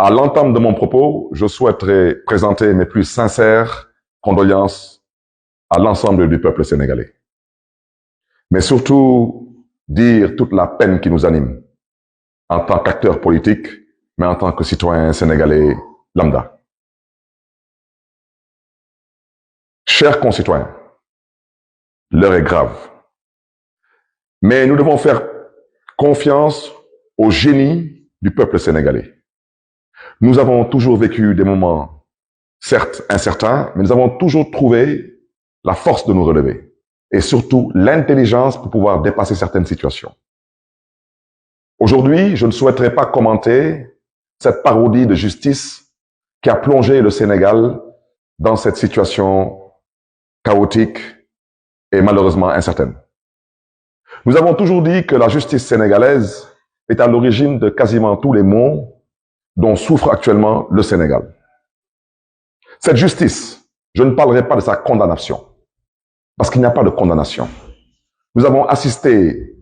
À l'entame de mon propos, je souhaiterais présenter mes plus sincères condoléances à l'ensemble du peuple sénégalais. Mais surtout, dire toute la peine qui nous anime en tant qu'acteurs politiques, mais en tant que citoyens sénégalais lambda. Chers concitoyens, l'heure est grave. Mais nous devons faire confiance au génie du peuple sénégalais. Nous avons toujours vécu des moments, certes incertains, mais nous avons toujours trouvé la force de nous relever et surtout l'intelligence pour pouvoir dépasser certaines situations. Aujourd'hui, je ne souhaiterais pas commenter cette parodie de justice qui a plongé le Sénégal dans cette situation chaotique et malheureusement incertaine. Nous avons toujours dit que la justice sénégalaise est à l'origine de quasiment tous les maux dont souffre actuellement le Sénégal. Cette justice, je ne parlerai pas de sa condamnation, parce qu'il n'y a pas de condamnation. Nous avons assisté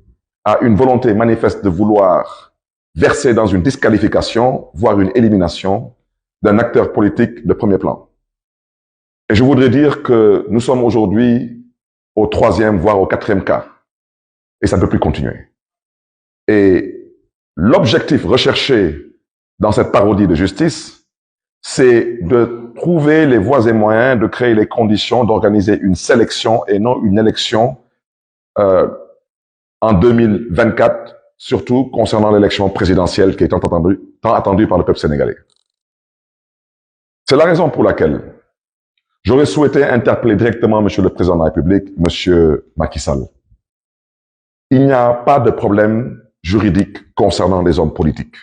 à une volonté manifeste de vouloir verser dans une disqualification, voire une élimination d'un acteur politique de premier plan. Et je voudrais dire que nous sommes aujourd'hui au 3e, voire au 4e cas. Et ça ne peut plus continuer. Et l'objectif recherché dans cette parodie de justice, c'est de trouver les voies et moyens de créer les conditions d'organiser une sélection et non une élection en 2024, surtout concernant l'élection présidentielle qui est tant attendue par le peuple sénégalais. C'est la raison pour laquelle j'aurais souhaité interpeller directement Monsieur le Président de la République, Monsieur Macky Sall. Il n'y a pas de problème juridique concernant les hommes politiques.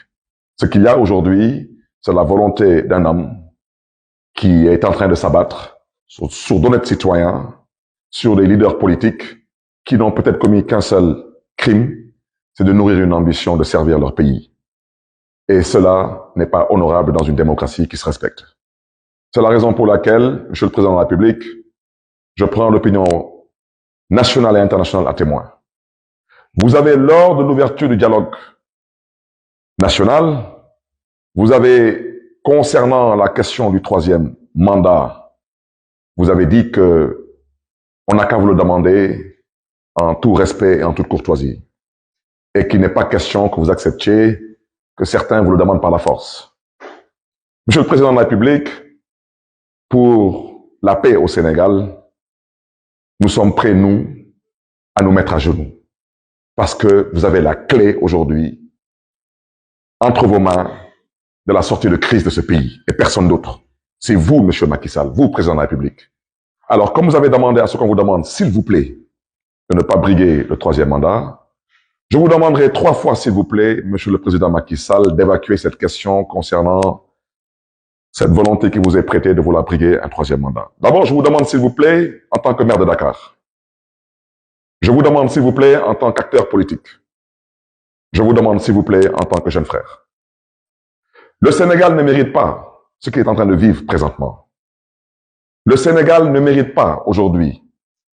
Ce qu'il y a aujourd'hui, c'est la volonté d'un homme qui est en train de s'abattre sur d'honnêtes citoyens, sur des leaders politiques qui n'ont peut-être commis qu'un seul crime, c'est de nourrir une ambition de servir leur pays. Et cela n'est pas honorable dans une démocratie qui se respecte. C'est la raison pour laquelle, Monsieur le Président de la République, je prends l'opinion nationale et internationale à témoin. Vous avez, lors de l'ouverture du dialogue national, vous avez, concernant la question du 3e mandat, vous avez dit que on n'a qu'à vous le demander en tout respect et en toute courtoisie. Et qu'il n'est pas question que vous acceptiez que certains vous le demandent par la force. Monsieur le Président de la République, pour la paix au Sénégal, nous sommes prêts, nous, à nous mettre à genoux. Parce que vous avez la clé aujourd'hui entre vos mains de la sortie de crise de ce pays et personne d'autre. C'est vous, Monsieur Macky Sall, vous, Président de la République. Alors, comme vous avez demandé à ce qu'on vous demande, s'il vous plaît, de ne pas briguer le 3e mandat, je vous demanderai 3 fois, s'il vous plaît, Monsieur le Président Macky Sall, d'évacuer cette question concernant cette volonté qui vous est prêtée de vouloir briguer un 3e mandat. D'abord, je vous demande, s'il vous plaît, en tant que maire de Dakar. Je vous demande, s'il vous plaît, en tant qu'acteur politique. Je vous demande, s'il vous plaît, en tant que jeune frère. Le Sénégal ne mérite pas ce qu'il est en train de vivre présentement. Le Sénégal ne mérite pas aujourd'hui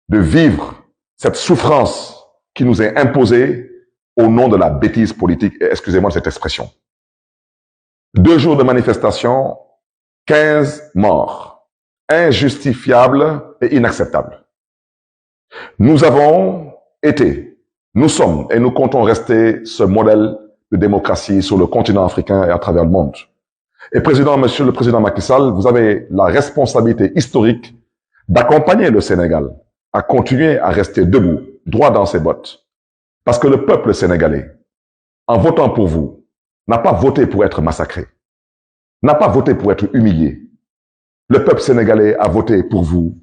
de vivre cette souffrance qui nous est imposée au nom de la bêtise politique, et excusez-moi de cette expression. 2 jours de manifestation, 15 morts. Injustifiable et inacceptable. Nous avons été, nous sommes et nous comptons rester ce modèle de démocratie sur le continent africain et à travers le monde. Et Monsieur le Président Macky Sall, vous avez la responsabilité historique d'accompagner le Sénégal à continuer à rester debout, droit dans ses bottes. Parce que le peuple sénégalais, en votant pour vous, n'a pas voté pour être massacré, n'a pas voté pour être humilié. Le peuple sénégalais a voté pour vous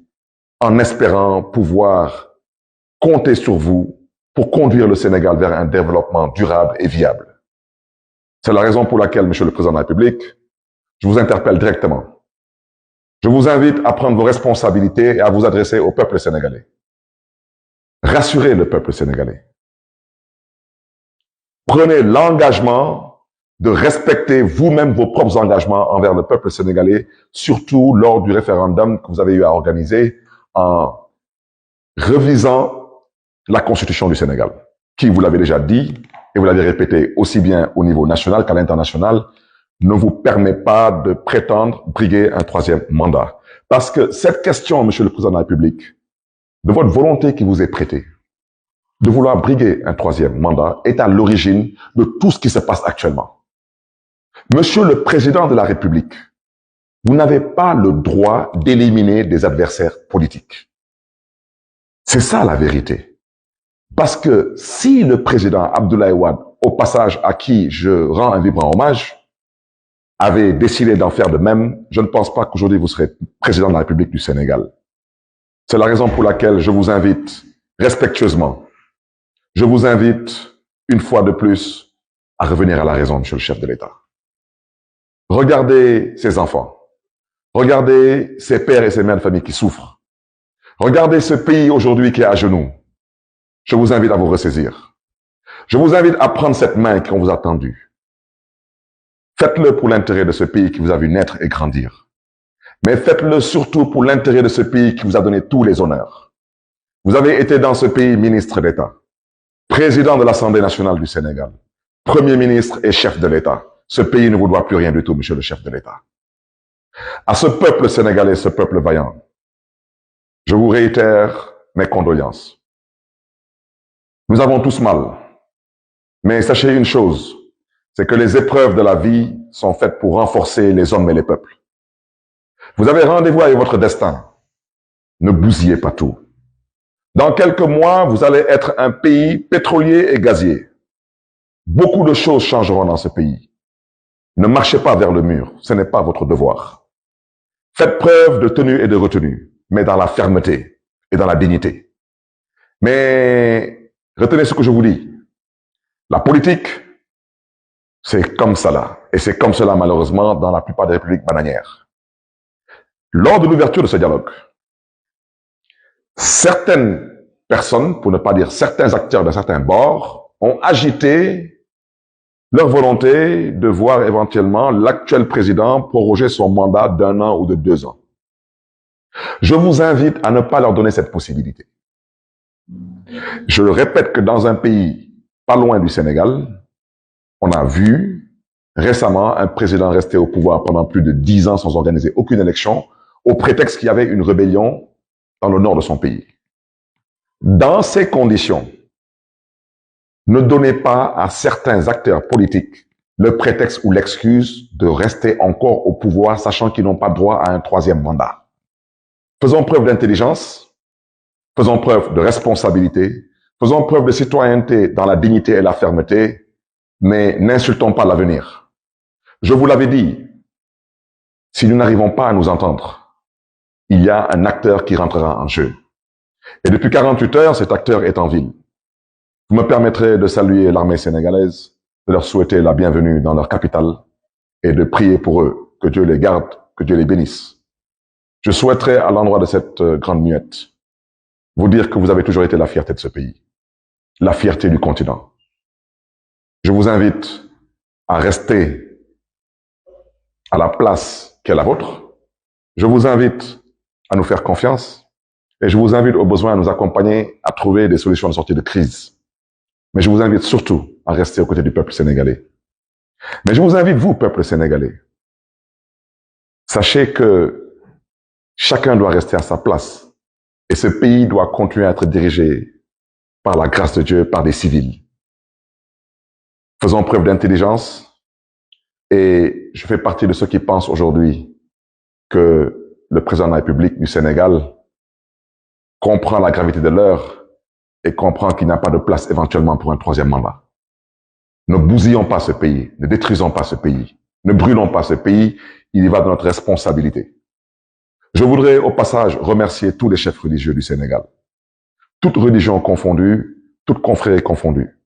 en espérant pouvoir compter sur vous pour conduire le Sénégal vers un développement durable et viable. C'est la raison pour laquelle, Monsieur le Président de la République, je vous interpelle directement. Je vous invite à prendre vos responsabilités et à vous adresser au peuple sénégalais. Rassurez le peuple sénégalais. Prenez l'engagement de respecter vous-même vos propres engagements envers le peuple sénégalais, surtout lors du référendum que vous avez eu à organiser en revisant la Constitution du Sénégal, qui, vous l'avez déjà dit, et vous l'avez répété aussi bien au niveau national qu'à l'international, ne vous permet pas de prétendre briguer un troisième mandat. Parce que cette question, Monsieur le Président de la République, de votre volonté qui vous est prêtée, de vouloir briguer un troisième mandat, est à l'origine de tout ce qui se passe actuellement. Monsieur le Président de la République, vous n'avez pas le droit d'éliminer des adversaires politiques. C'est ça la vérité. Parce que si le président Abdoulaye Wade, au passage à qui je rends un vibrant hommage, avait décidé d'en faire de même, je ne pense pas qu'aujourd'hui vous serez président de la République du Sénégal. C'est la raison pour laquelle je vous invite respectueusement, je vous invite une fois de plus à revenir à la raison, monsieur le chef de l'État. Regardez ces enfants. Regardez ces pères et ces mères de famille qui souffrent. Regardez ce pays aujourd'hui qui est à genoux. Je vous invite à vous ressaisir. Je vous invite à prendre cette main qu'on vous a tendue. Faites-le pour l'intérêt de ce pays qui vous a vu naître et grandir. Mais faites-le surtout pour l'intérêt de ce pays qui vous a donné tous les honneurs. Vous avez été dans ce pays ministre d'État, président de l'Assemblée nationale du Sénégal, premier ministre et chef de l'État. Ce pays ne vous doit plus rien du tout, monsieur le chef de l'État. À ce peuple sénégalais, ce peuple vaillant, je vous réitère mes condoléances. Nous avons tous mal, mais sachez une chose, c'est que les épreuves de la vie sont faites pour renforcer les hommes et les peuples. Vous avez rendez-vous avec votre destin. Ne bousillez pas tout. Dans quelques mois, vous allez être un pays pétrolier et gazier. Beaucoup de choses changeront dans ce pays. Ne marchez pas vers le mur, ce n'est pas votre devoir. Faites preuve de tenue et de retenue, mais dans la fermeté et dans la dignité. Mais retenez ce que je vous dis. La politique, c'est comme ça là. Et c'est comme cela, malheureusement, dans la plupart des républiques bananières. Lors de l'ouverture de ce dialogue, certaines personnes, pour ne pas dire certains acteurs de certains bords, ont agité leur volonté de voir éventuellement l'actuel président proroger son mandat d'1 an ou de 2 ans. Je vous invite à ne pas leur donner cette possibilité. Je le répète que dans un pays pas loin du Sénégal, on a vu récemment un président rester au pouvoir pendant plus de 10 ans sans organiser aucune élection, au prétexte qu'il y avait une rébellion dans le nord de son pays. Dans ces conditions, ne donnez pas à certains acteurs politiques le prétexte ou l'excuse de rester encore au pouvoir, sachant qu'ils n'ont pas droit à un troisième mandat. Faisons preuve d'intelligence, faisons preuve de responsabilité, faisons preuve de citoyenneté dans la dignité et la fermeté, mais n'insultons pas l'avenir. Je vous l'avais dit, si nous n'arrivons pas à nous entendre, il y a un acteur qui rentrera en jeu. Et depuis 48 heures, cet acteur est en ville. Vous me permettrez de saluer l'armée sénégalaise, de leur souhaiter la bienvenue dans leur capitale et de prier pour eux, que Dieu les garde, que Dieu les bénisse. Je souhaiterais, à l'endroit de cette grande muette, vous dire que vous avez toujours été la fierté de ce pays, la fierté du continent. Je vous invite à rester à la place qui est la vôtre. Je vous invite à nous faire confiance et je vous invite au besoin à nous accompagner à trouver des solutions de sortie de crise. Mais je vous invite surtout à rester aux côtés du peuple sénégalais. Mais je vous invite, vous, peuple sénégalais, sachez que chacun doit rester à sa place et ce pays doit continuer à être dirigé par la grâce de Dieu, par des civils. Faisons preuve d'intelligence et je fais partie de ceux qui pensent aujourd'hui que le président de la République du Sénégal comprend la gravité de l'heure et comprend qu'il n'y a pas de place éventuellement pour un troisième mandat. Ne bousillons pas ce pays, ne détruisons pas ce pays, ne brûlons pas ce pays, il y va de notre responsabilité. Je voudrais au passage remercier tous les chefs religieux du Sénégal, toutes religions confondues, toutes confréries confondues,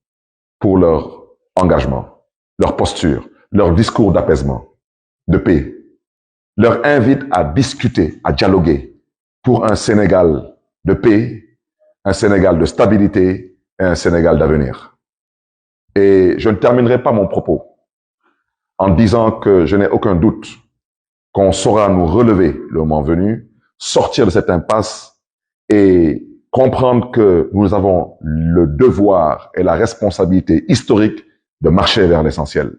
pour leur engagement, leur posture, leur discours d'apaisement, de paix, leur invite à discuter, à dialoguer pour un Sénégal de paix, un Sénégal de stabilité et un Sénégal d'avenir. Et je ne terminerai pas mon propos en disant que je n'ai aucun doute qu'on saura nous relever le moment venu, sortir de cette impasse et comprendre que nous avons le devoir et la responsabilité historique de marcher vers l'essentiel.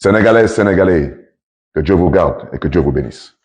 Sénégalais, Sénégalais, que Dieu vous garde et que Dieu vous bénisse.